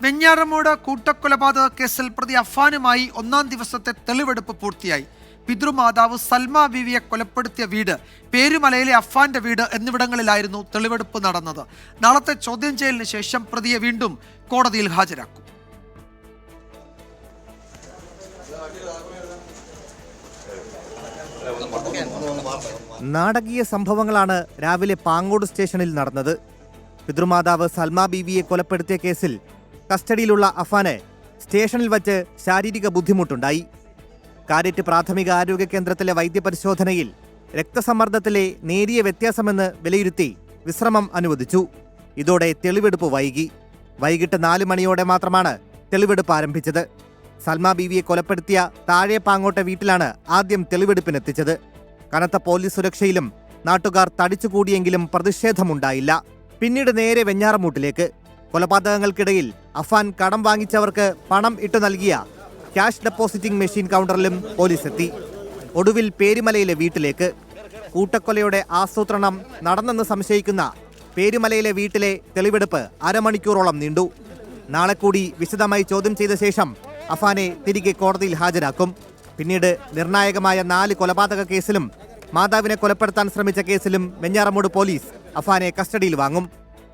വെഞ്ഞാറമൂട് കൂട്ടക്കൊലപാതക കേസിൽ പ്രതി അഫാനുമായി ഒന്നാം ദിവസത്തെ തെളിവെടുപ്പ് പൂർത്തിയായി. പിതൃമാതാവ് സൽമ ബീവിയെ കൊലപ്പെടുത്തിയ വീട്, പേരുമലയിലെ അഫാന്റെ വീട് എന്നിവിടങ്ങളിലായിരുന്നു തെളിവെടുപ്പ് നടന്നത്. നാളത്തെ ചോദ്യം ചെയ്യലിന് ശേഷം പ്രതിയെ വീണ്ടും കോടതിയിൽ ഹാജരാക്കും. നാടകീയ സംഭവങ്ങളാണ് രാവിലെ പാങ്ങോട് സ്റ്റേഷനിൽ നടന്നത്. പിതൃമാതാവ് സൽമ ബീവിയെ കൊലപ്പെടുത്തിയ കേസിൽ കസ്റ്റഡിയിലുള്ള അഫാന് സ്റ്റേഷനിൽ വച്ച് ശാരീരിക ബുദ്ധിമുട്ടുണ്ടായി. കാരറ്റ് പ്രാഥമിക ആരോഗ്യ കേന്ദ്രത്തിലെ വൈദ്യപരിശോധനയിൽ രക്തസമ്മർദ്ദത്തിലെ നേരിയ വ്യത്യാസമെന്ന് വിലയിരുത്തി വിശ്രമം അനുവദിച്ചു. ഇതോടെ തെളിവെടുപ്പ് വൈകിട്ട് 4 മണിയോടെ മാത്രമാണ് തെളിവെടുപ്പ് ആരംഭിച്ചത്. സൽമ ബീവിയെ കൊലപ്പെടുത്തിയ താഴെ പാങ്ങോട്ടെ വീട്ടിലാണ് ആദ്യം തെളിവെടുപ്പിനെത്തിച്ചത്. കനത്ത പോലീസ് സുരക്ഷയിലും നാട്ടുകാർ തടിച്ചുകൂടിയെങ്കിലും പ്രതിഷേധമുണ്ടായില്ല. പിന്നീട് നേരെ വെഞ്ഞാറമൂട്ടിലേക്ക്. കൊലപാതകങ്ങൾക്കിടയിൽ അഫാൻ കടം വാങ്ങിച്ചവർക്ക് പണം ഇട്ടു നൽകിയ ക്യാഷ് ഡെപ്പോസിറ്റിംഗ് മെഷീൻ കൗണ്ടറിലും പോലീസ് എത്തി. ഒടുവിൽ പേരുമലയിലെ വീട്ടിലേക്ക്. കൂട്ടക്കൊലയുടെ ആസൂത്രണം നടന്നെന്ന് സംശയിക്കുന്ന പേരുമലയിലെ വീട്ടിലെ തെളിവെടുപ്പ് അരമണിക്കൂറോളം നീണ്ടു. നാളെ കൂടി വിശദമായി ചോദ്യം ചെയ്ത ശേഷം അഫാനെ തിരികെ കോടതിയിൽ ഹാജരാക്കും. പിന്നീട് നിർണായകമായ 4 കൊലപാതക കേസിലും മാതാവിനെ കൊലപ്പെടുത്താൻ ശ്രമിച്ച കേസിലും വെഞ്ഞാറമൂട് പോലീസ് അഫാനെ കസ്റ്റഡിയിൽ വാങ്ങും.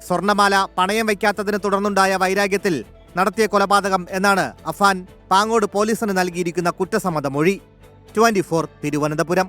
സ്വർണമാല പണയം വയ്ക്കാത്തതിനെ തുടർന്നുണ്ടായ വൈരാഗ്യത്തിൽ നടത്തിയ കൊലപാതകം എന്നാണ് അഫാൻ പാങ്ങോട് പോലീസിന് നൽകിയിരിക്കുന്ന കുറ്റസമ്മതമൊഴി. 24 തിരുവനന്തപുരം.